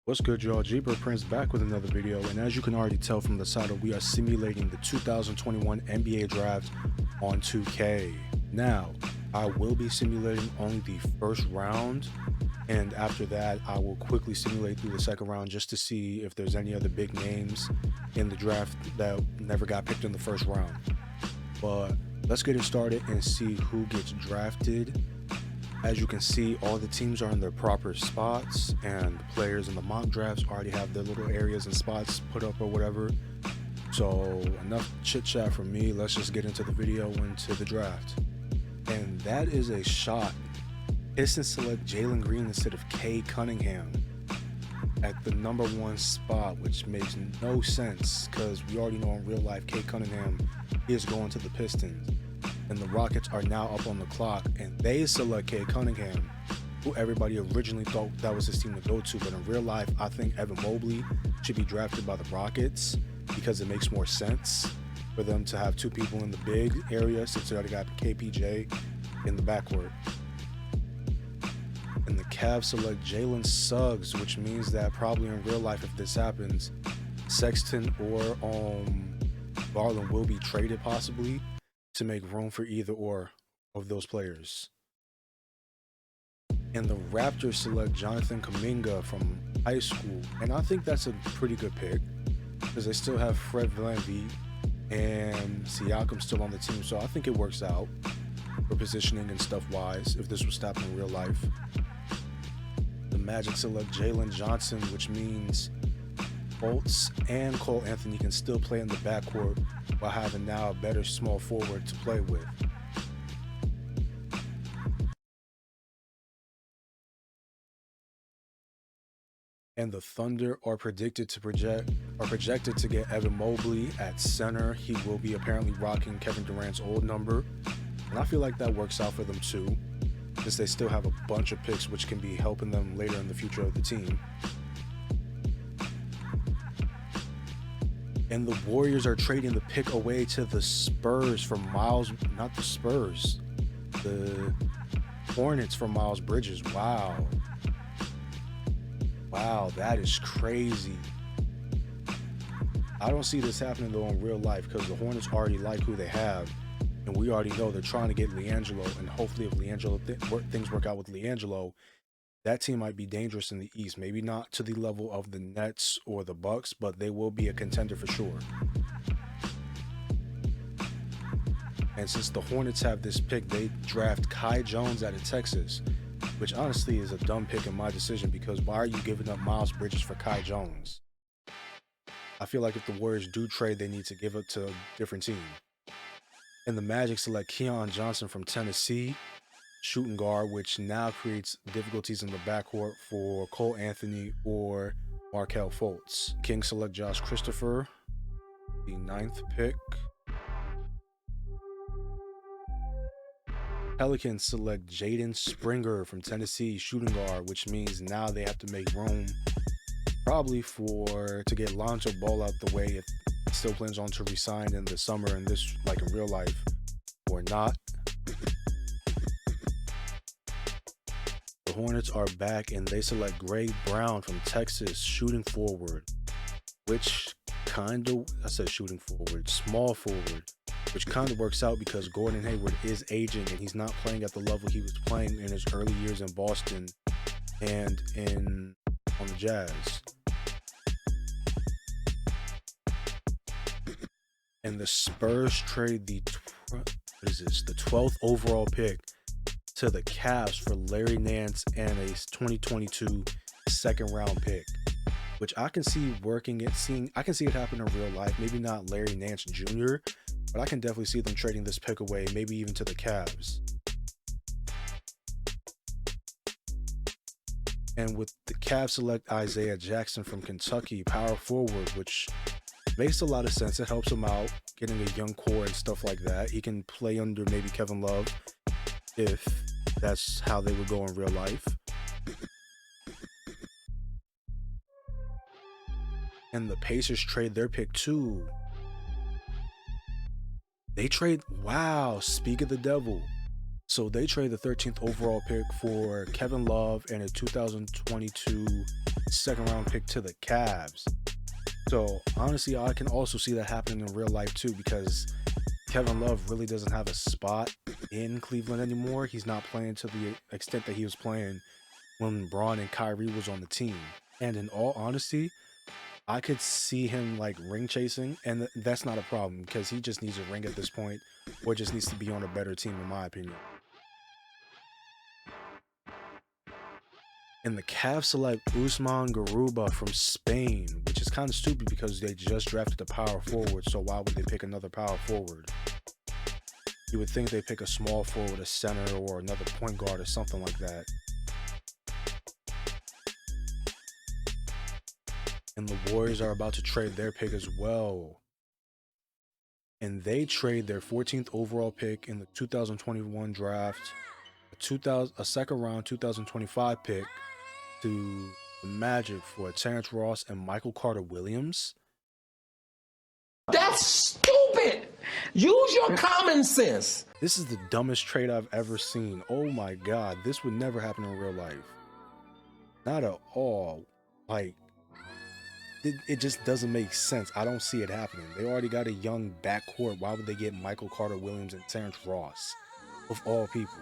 What's good, y'all? Jeeper Prince back with another video, and as you can already tell from the title, we are simulating the 2021 NBA Draft on 2K. Now, I will be simulating only the first round, and after that, I will quickly simulate through the second round just to see if there's any other big names in the draft that never got picked in the first round. But let's get it started and see who gets drafted. As you can see, all the teams are in their proper spots, and the players in the mock drafts already have their little areas and spots put up or whatever. So enough chit chat from me. Let's just get into the video, into the draft. And that is a shot. Pistons select Jalen Green instead of Cade Cunningham at the number 1 spot, which makes no sense because we already know in real life Cade Cunningham is going to the Pistons. And the Rockets are now up on the clock, and they select Cade Cunningham, who everybody originally thought that was his team to go to. But in real life, I think Evan Mobley should be drafted by the Rockets because it makes more sense for them to have 2 people in the big area since they already got KPJ in the backcourt. And the Cavs select Jalen Suggs, which means that probably in real life, if this happens, Sexton or Garland will be traded possibly to make room for either or of those players. And the Raptors select Jonathan Kuminga from high school, and I think that's a pretty good pick because they still have Fred VanVleet and Siakam still on the team, so I think it works out for positioning and stuff wise if this was happening in real life. The Magic select Jalen Johnson, which means Fultz and Cole Anthony can still play in the backcourt while having now a better small forward to play with. And the Thunder are projected to get Evan Mobley at center. He will be apparently rocking Kevin Durant's old number, and I feel like that works out for them too, since they still have a bunch of picks which can be helping them later in the future of the team. And the Warriors are trading the pick away to the Spurs for Miles, not the Spurs, the Hornets for Miles Bridges. Wow. Wow, that is crazy. I don't see this happening though in real life because the Hornets already like who they have. And we already know they're trying to get LiAngelo, and hopefully if things work out with LiAngelo, that team might be dangerous in the East. Maybe not to the level of the Nets or the Bucks, but they will be a contender for sure. And since the Hornets have this pick, they draft Kai Jones out of Texas, which honestly is a dumb pick in my decision because why are you giving up Miles Bridges for Kai Jones? I feel like if the Warriors do trade, they need to give it to a different team. And the Magic select Keon Johnson from Tennessee, shooting guard, which now creates difficulties in the backcourt for Cole Anthony or Markelle Fultz. Kings select Josh Christopher, the 9th pick. Pelicans select Jaden Springer from Tennessee, shooting guard, which means now they have to make room probably to get Lonzo Ball out the way if he still plans on to resign in the summer and this like in real life or not. The Hornets are back and they select Greg Brown from Texas, shooting forward, which small forward, which kind of works out because Gordon Hayward is aging and he's not playing at the level he was playing in his early years in Boston and on the Jazz. And the Spurs trade the 12th overall pick to the Cavs for Larry Nance and a 2022 second round pick, which I can see I can see it happen in real life. Maybe not Larry Nance Jr., but I can definitely see them trading this pick away, maybe even to the Cavs. And with the Cavs select Isaiah Jackson from Kentucky, power forward, which makes a lot of sense. It helps him out getting a young core and stuff like that. He can play under maybe Kevin Love if that's how they would go in real life. And the Pacers trade their pick too. Wow, speak of the devil. So So they trade the 13th overall pick for Kevin Love and a 2022 second round pick to the Cavs. So honestly, I can also see that happening in real life too, because Kevin Love really doesn't have a spot in Cleveland anymore. He's not playing to the extent that he was playing when Braun and Kyrie was on the team. And in all honesty, I could see him like ring chasing, and that's not a problem because he just needs a ring at this point, or just needs to be on a better team, in my opinion. And the Cavs select Usman Garuba from Spain, which is kind of stupid because they just drafted a power forward, so why would they pick another power forward? You would think they pick a small forward, a center, or another point guard or something like that. And the Warriors are about to trade their pick as well. And they trade their 14th overall pick in the 2021 draft, a second round 2025 pick to the Magic for Terrence Ross and Michael Carter Williams. That's stupid. Use your common sense. This is the dumbest trade I've ever seen. Oh my God, this would never happen in real life. Not at all. Like, it just doesn't make sense. I don't see it happening. They already got a young backcourt. Why would they get Michael Carter Williams and Terrence Ross, of all people?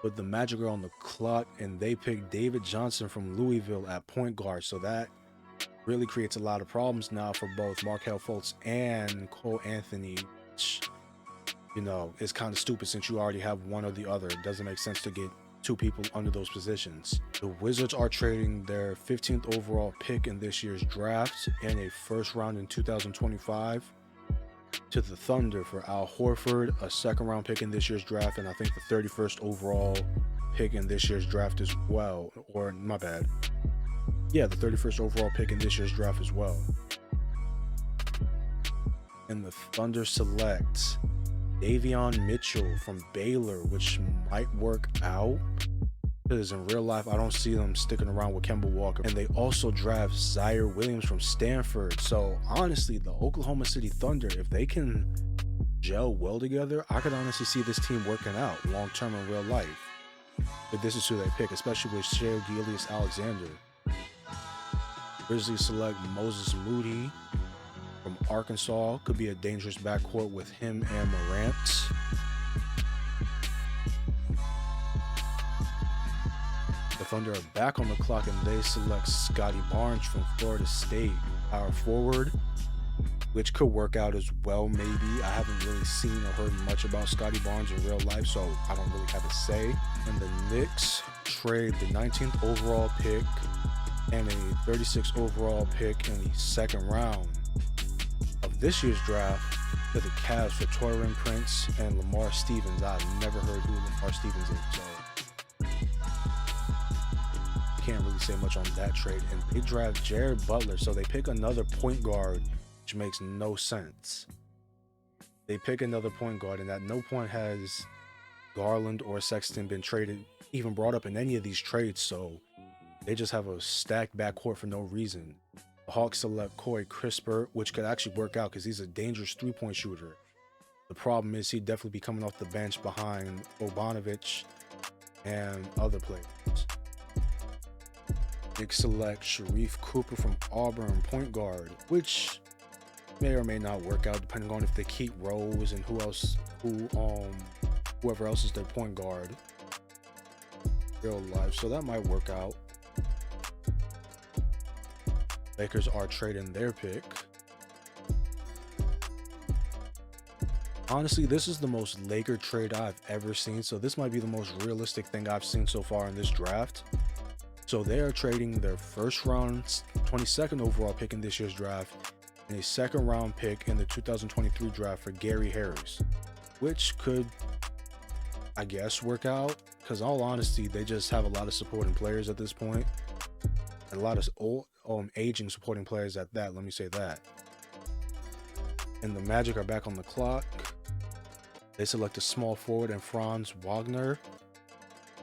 But the Magic are on the clock, and they pick David Johnson from Louisville at point guard. So that really creates a lot of problems now for both Markelle Fultz and Cole Anthony, which, you know, is kind of stupid since you already have one or the other. It doesn't make sense to get two people under those positions. The Wizards are trading their 15th overall pick in this year's draft and a first round in 2025 to the Thunder for Al Horford, a second round pick in this year's draft, and I think the 31st overall pick in this year's draft as well. Or, my bad. Yeah, the 31st overall pick in this year's draft as well. And the Thunder select Davion Mitchell from Baylor, which might work out because in real life I don't see them sticking around with Kemba Walker. And they also draft Zaire Williams from Stanford. So honestly, the Oklahoma City Thunder, if they can gel well together, I could honestly see this team working out long term in real life. But this is who they pick, especially with Shai Gilgeous-Alexander. Grizzlies select Moses Moody from Arkansas. Could be a dangerous backcourt with him and Morant. The Thunder are back on the clock, and they select Scotty Barnes from Florida State, power forward, which could work out as well, maybe. I haven't really seen or heard much about Scotty Barnes in real life, so I don't really have a say. And the Knicks trade the 19th overall pick and a 36th overall pick in the second round of this year's draft to the Cavs for Taurean Prince and Lamar Stevens. I've never heard who Lamar Stevens is, so can't really say much on that trade. And they draft Jared Butler, so they pick another point guard, which makes no sense. They pick another point guard, and at no point has Garland or Sexton been traded, even brought up in any of these trades, so they just have a stacked backcourt for no reason. The Hawks select Corey Crisper, which could actually work out because he's a dangerous three-point shooter. The problem is he'd definitely be coming off the bench behind Bogdanovic and other players. They select Sharif Cooper from Auburn, point guard, which may or may not work out depending on if they keep Rose and whoever else is their point guard real life. So that might work out. Lakers are trading their pick. Honestly, this is the most Laker trade I've ever seen, so this might be the most realistic thing I've seen so far in this draft. So they are trading their first round 22nd overall pick in this year's draft and a second round pick in the 2023 draft for Gary Harris, which could, I guess, work out because in all honesty, they just have a lot of supporting players at this point and a lot of old aging supporting players at that, let me say that. And the Magic are back on the clock. They select a small forward and Franz Wagner,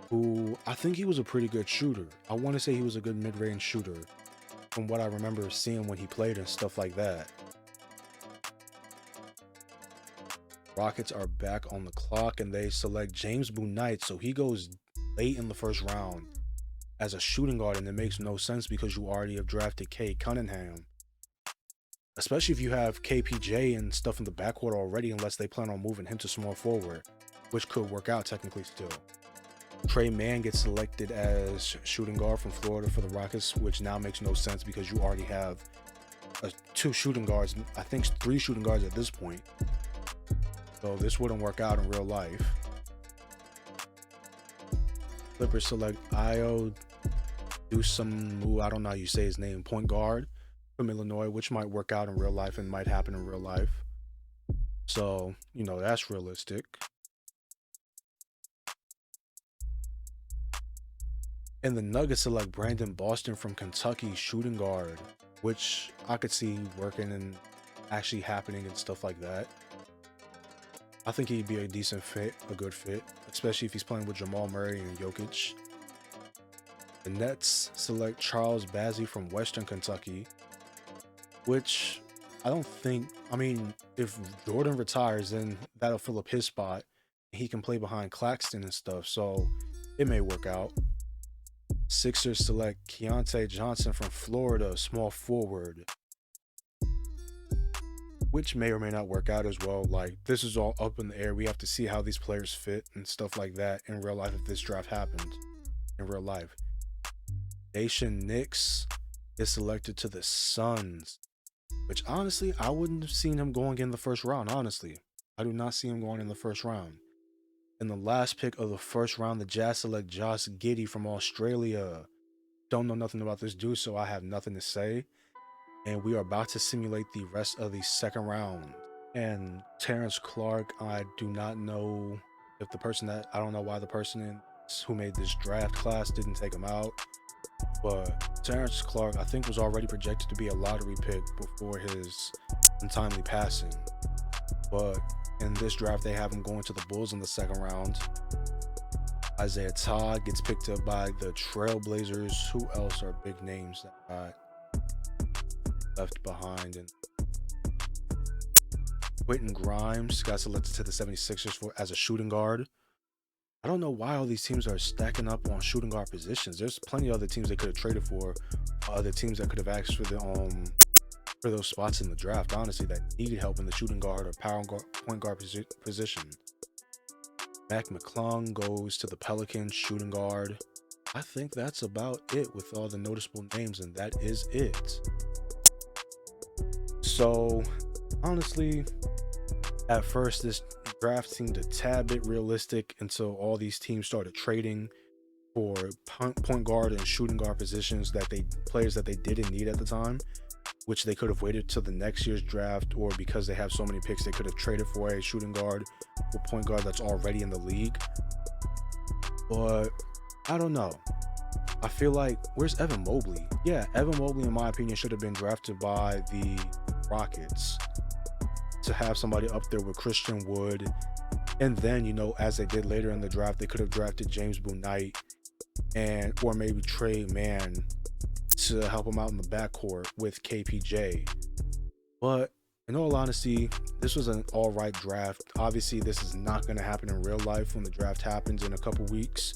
who I think he was a pretty good shooter. I want to say he was a good mid-range shooter from what I remember seeing when he played and stuff like that. Rockets are back on the clock and they select James Bouknight, so he goes late in the first round as a shooting guard, and it makes no sense because you already have drafted Cade Cunningham, especially if you have KPJ and stuff in the backcourt already, unless they plan on moving him to small forward, which could work out technically still. Trey Mann gets selected as shooting guard from Florida for the Rockets, which now makes no sense because you already have two shooting guards, I think 3 shooting guards at this point. So this wouldn't work out in real life. Clippers select Ayo Dosunmu, I don't know how you say his name, point guard from Illinois, which might work out in real life and might happen in real life. So, you know, that's realistic. And the Nuggets select Brandon Boston from Kentucky, shooting guard, which I could see working and actually happening and stuff like that. I think he'd be a decent fit, a good fit, especially if he's playing with Jamal Murray and Jokic. The Nets select Charles Bassey from Western Kentucky, which I don't think, I mean, if Jordan retires, then that'll fill up his spot. He can play behind Claxton and stuff, so it may work out. Sixers select Keontae Johnson from Florida, small forward, which may or may not work out as well. Like, this is all up in the air. We have to see how these players fit and stuff like that in real life if this draft happens in real life. Daishen Nix is selected to the Suns, which honestly, I wouldn't have seen him going in the first round, honestly. I do not see him going in the first round. In the last pick of the first round, the Jazz select Josh Giddey from Australia. Don't know nothing about this dude, so I have nothing to say. And we are about to simulate the rest of the second round. And Terrence Clark, I do not know if the person that, I don't know why the person who made this draft class didn't take him out. But Terrence Clark, I think, was already projected to be a lottery pick before his untimely passing. But in this draft, they have him going to the Bulls in the second round. Isaiah Todd gets picked up by the Trailblazers. Who else are big names that got left behind? And Quentin Grimes got selected to the 76ers as a shooting guard. I don't know why all these teams are stacking up on shooting guard positions. There's plenty of other teams they could have traded for, other teams that could have asked for the for those spots in the draft, honestly, that needed help in the shooting guard or point guard position. Mac McClung goes to the Pelicans, shooting guard. I think that's about it with all the noticeable names, and that is it. So, honestly, at first, this draft seemed a tad bit realistic until all these teams started trading for point guard and shooting guard positions players that they didn't need at the time, which they could have waited till the next year's draft, or because they have so many picks, they could have traded for a shooting guard or point guard that's already in the league. But I don't know. I feel like, where's Evan Mobley? Yeah, Evan Mobley, in my opinion, should have been drafted by the Rockets to have somebody up there with Christian Wood. And then, you know, as they did later in the draft, they could have drafted James Bouknight or maybe Trey Mann to help him out in the backcourt with KPJ. But in all honesty, this was an all right draft. Obviously, this is not going to happen in real life when the draft happens in a couple weeks.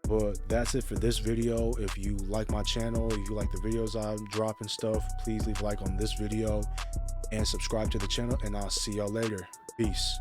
But that's it for this video. If you like my channel, if you like the videos I'm dropping stuff, please leave a like on this video and subscribe to the channel, and I'll see y'all later. Peace.